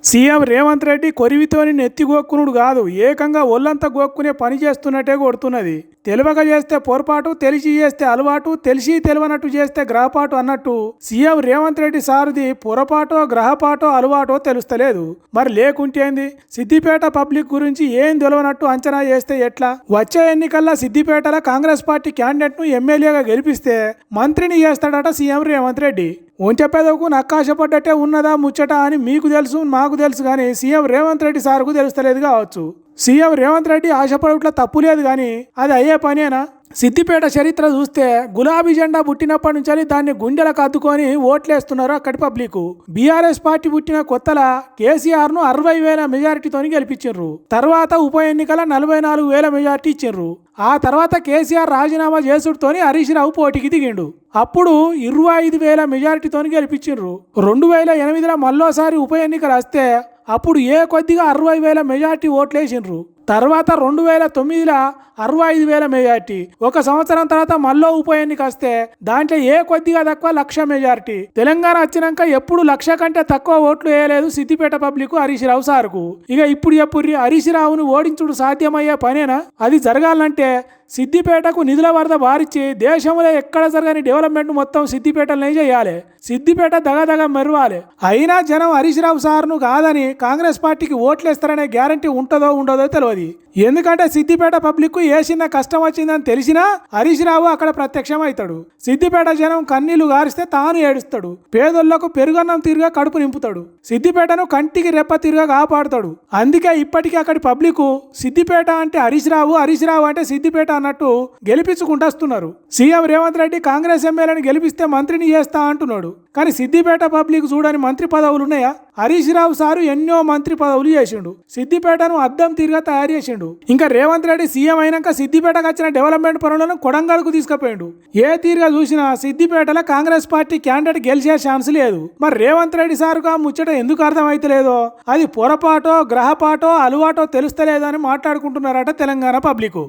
CM Revanth Reddy కొరివితోని నెత్తి గోక్కునుడు కాదు, ఏకంగా ఒళ్ళంతా గోక్కునే పని చేస్తున్నట్టే కొడుతున్నది. తెలివక చేస్తే పొరపాటు, తెలిసి చేస్తే అలవాటు, తెలిసి తెలివనట్టు చేస్తే గ్రహపాటు అన్నట్టు సీఎం రేవంత్ రెడ్డి సారుది పొరపాటో గ్రహపాటో అలవాటో తెలుస్తలేదు. మరి లేకుంటేంది? సిద్దిపేట పబ్లిక్ గురించి ఏం తెలియనట్టు అంచనా చేస్తే ఎట్లా? వచ్చే ఎన్నికల్లో సిద్దిపేటలో కాంగ్రెస్ పార్టీ క్యాండిడేట్ ను ఎమ్మెల్యేగా గెలిపిస్తే మంత్రిని చేస్తాడట సీఎం రేవంత్ రెడ్డి. చెప్పేదకు నక్కాశపడ్డట్టే ఉన్నదా ముచ్చట అని మీకు తెలుసు, మాకు తెలుసు, కానీ సీఎం రేవంత్ రెడ్డి సార్కు తెలుస్తలేదు కావచ్చు. సీఎం రేవంత్ రెడ్డి ఆశపడట్లో తప్పు లేదు, కానీ అది అయ్యే పనేనా? సిద్దిపేట చరిత్ర చూస్తే గులాబీ జెండా పుట్టినప్పటి నుంచి దాన్ని గుండెలకు అద్దుకొని ఓట్లేస్తున్నారు అక్కడి పబ్లిక్. బీఆర్ఎస్ పార్టీ పుట్టిన కొత్తల కేసీఆర్ ను 60,000 మెజారిటీతో గెలిపించారు. తర్వాత ఉప ఎన్నికల 44,000 మెజారిటీ ఇచ్చిండ్రు. ఆ తర్వాత కేసీఆర్ రాజీనామా చేసుడుతోని హరీష్ రావు పోటీకి దిగిండు. అప్పుడు 25,000 మెజారిటీతో గెలిపించిండ్రు. 2008లో మళ్ళోసారి ఉప ఎన్నికలు వస్తే అప్పుడు కొద్దిగా 60,000 మెజారిటీ ఓట్లేసిండ్రు. తర్వాత 2009లో 65,000 మెజారిటీ. ఒక సంవత్సరం తర్వాత మళ్ళీ ఉప ఎన్నిక వస్తే దాంట్లో కొద్దిగా తక్కువ 1,00,000 మెజారిటీ. తెలంగాణ వచ్చినాక ఎప్పుడు 1,00,000 కంటే తక్కువ ఓట్లు వేయలేదు సిద్దిపేట పబ్లిక్ హరీష్ రావు సార్కు. ఇక ఇప్పుడు ఎప్పుడు హరీష్ రావును ఓడించుడు సాధ్యమయ్యే పనేనా? అది జరగాలంటే సిద్దిపేటకు నిధుల వరద బారిచ్చి దేశంలో ఎక్కడ జరగని డెవలప్మెంట్ మొత్తం సిద్దిపేటలోనే చేయాలి. సిద్దిపేట దగదగ మెరవాలి. అయినా జనం హరీష్ రావు సార్ను కాదని కాంగ్రెస్ పార్టీకి ఓట్లేస్తారనే గ్యారంటీ ఉంటుందో ఉండదో తెలియదు. ఎందుకంటే సిద్దిపేట పబ్లిక్ చిన్న కష్టం వచ్చిందని తెలిసినా హరీష్ రావు అక్కడ ప్రత్యక్షం అవుతాడు. సిద్దిపేట జనం కన్నీళ్లు గారిస్తే తాను ఏడుస్తాడు. పేదోళ్లకు పెరుగన్నం తీరుగా కడుపు నింపుతాడు. సిద్దిపేటను కంటికి రెప్ప తీరుగా కాపాడుతాడు. అందుకే ఇప్పటికీ అక్కడి పబ్లిక్ సిద్దిపేట అంటే హరీష్ రావు, హరీష్ రావు అంటే సిద్దిపేట అన్నట్టు గెలిపించుకుంటస్తున్నారు. సీఎం రేవంత్ రెడ్డి కాంగ్రెస్ ఎమ్మెల్యేని గెలిపిస్తే మంత్రిని చేస్తా అంటున్నాడు. కానీ సిద్దిపేట పబ్లిక్ చూడని మంత్రి పదవులు ఉన్నాయా? హరీష్ రావు సారు ఎన్నో మంత్రి పదవులు చేసిండు. సిద్దిపేటను అద్దం తీరుగా తయారు చేసిండు. ఇంకా రేవంత్ రెడ్డి సీఎం అయినాక సిద్దిపేటకు వచ్చిన డెవలప్మెంట్ పనులను కొడంగల్కు తీసుకుపోయిండు. తీరుగా చూసినా సిద్దిపేటలో కాంగ్రెస్ పార్టీ క్యాండిడేట్ గెలిచే ఛాన్స్ లేదు. మరి రేవంత్ రెడ్డి సారుగా ముచ్చట ఎందుకు అర్థమైతలేదో, అది పొరపాటో గ్రహపాటో అలవాటో తెలుస్తలేదో అని మాట్లాడుకుంటున్నారట తెలంగాణ పబ్లిక్.